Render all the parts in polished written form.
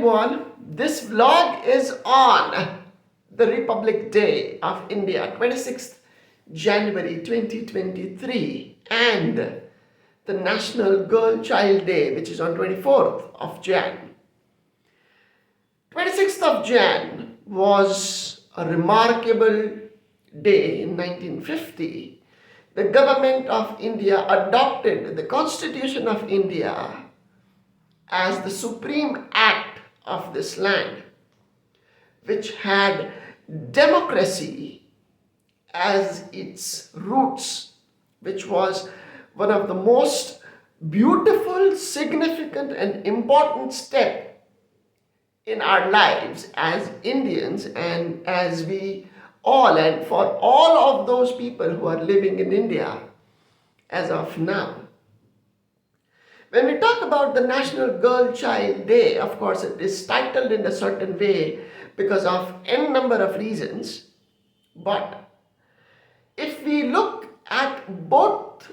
everyone. This vlog is on the Republic Day of India, 26th January 2023, and the National Girl Child Day, which is on 24th of Jan. 26th of Jan was a remarkable day in 1950. The government of India adopted the Constitution of India as the supreme act of this land, which had democracy as its roots, which was one of the most beautiful, significant, and important step in our lives as Indians and as we all, and for all of those people who are living in India as of now. When we talk about the National Girl Child Day, of course, it is titled in a certain way because of n number of reasons. But if we look at both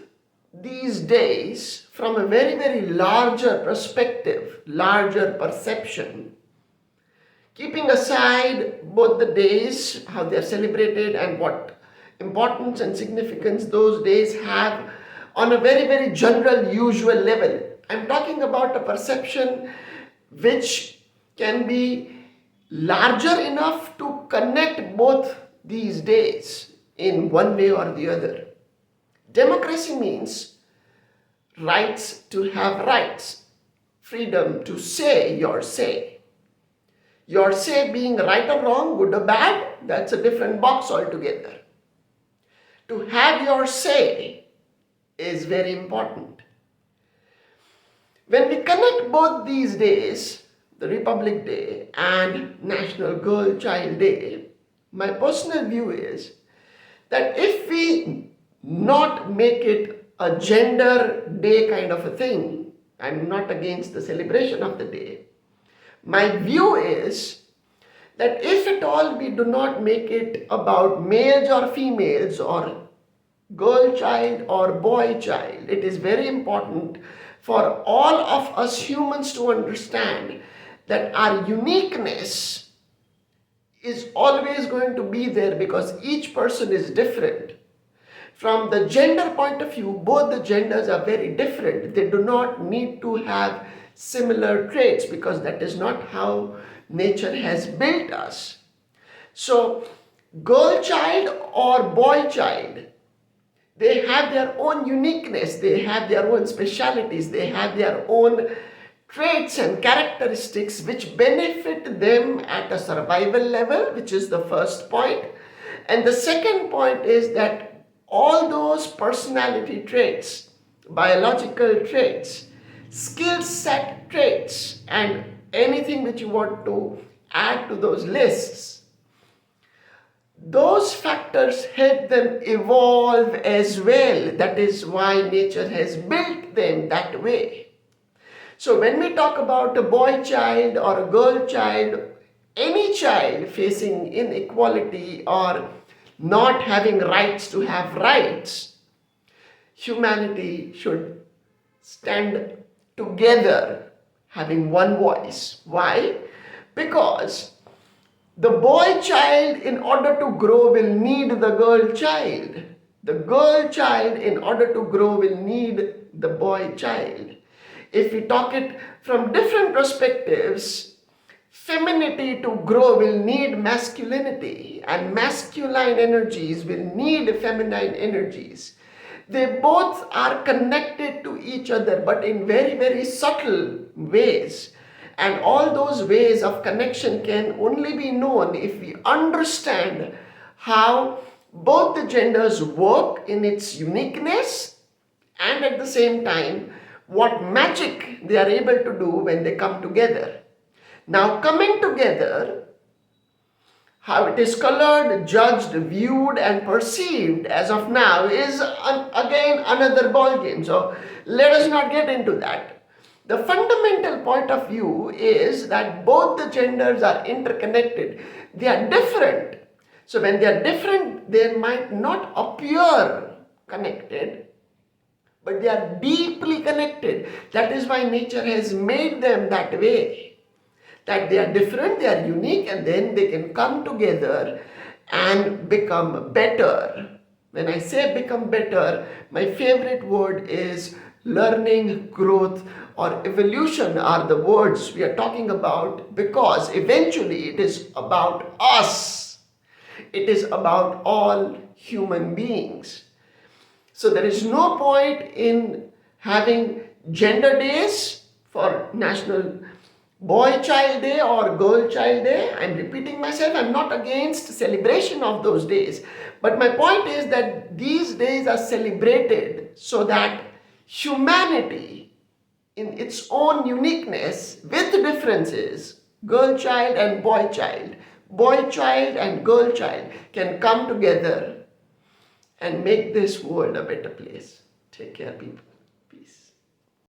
these days from a very, very larger perspective, larger perception, keeping aside both the days, how they are celebrated and what importance and significance those days have on a very, very general, usual level. I'm talking about a perception which can be larger enough to connect both these days in one way or the other. Democracy means rights to have rights, freedom to say your say. Your say being right or wrong, good or bad, that's a different box altogether. To have your say is very important. When we connect both these days, the Republic Day and National Girl Child Day, my personal view is that if we not make it a gender day kind of a thing, I'm not against the celebration of the day. My view is that if at all we do not make it about males or females or girl child or boy child, it is very important for all of us humans to understand that our uniqueness is always going to be there because each person is different. From the gender point of view, both the genders are very different. They do not need to have similar traits because that is not how nature has built us. So, girl child or boy child, they have their own uniqueness, they have their own specialities, they have their own traits and characteristics which benefit them at a survival level, which is the first point. And the second point is that all those personality traits, biological traits, skill set traits, and anything which you want to add to those lists, those factors help them evolve as well. That is why nature has built them that way. So when we talk about a boy child or a girl child, any child facing inequality or not having rights to have rights, humanity should stand together having one voice. Why? Because the boy child, in order to grow, will need the girl child. The girl child, in order to grow, will need the boy child. If we talk it from different perspectives, femininity to grow will need masculinity, and masculine energies will need feminine energies. They both are connected to each other, but in very, very subtle ways. And all those ways of connection can only be known if we understand how both the genders work in its uniqueness and at the same time what magic they are able to do when they come together. Now, coming together, how it is colored, judged, viewed, and perceived as of now is again another ball game. So let us not get into that. The fundamental point of view is that both the genders are interconnected. They are different. So when they are different, they might not appear connected, but they are deeply connected. That is why nature has made them that way. that they are different, they are unique, and then they can come together and become better. When I say become better, my favorite word is learning, growth, or evolution are the words we are talking about, because eventually it is about us. It is about all human beings. So there is no point in having gender days for National Boy Child Day or Girl Child Day. I'm repeating myself, I'm not against celebration of those days. But my point is that these days are celebrated so that humanity, in its own uniqueness, with differences, girl child and boy child and girl child, can come together and make this world a better place. Take care, people.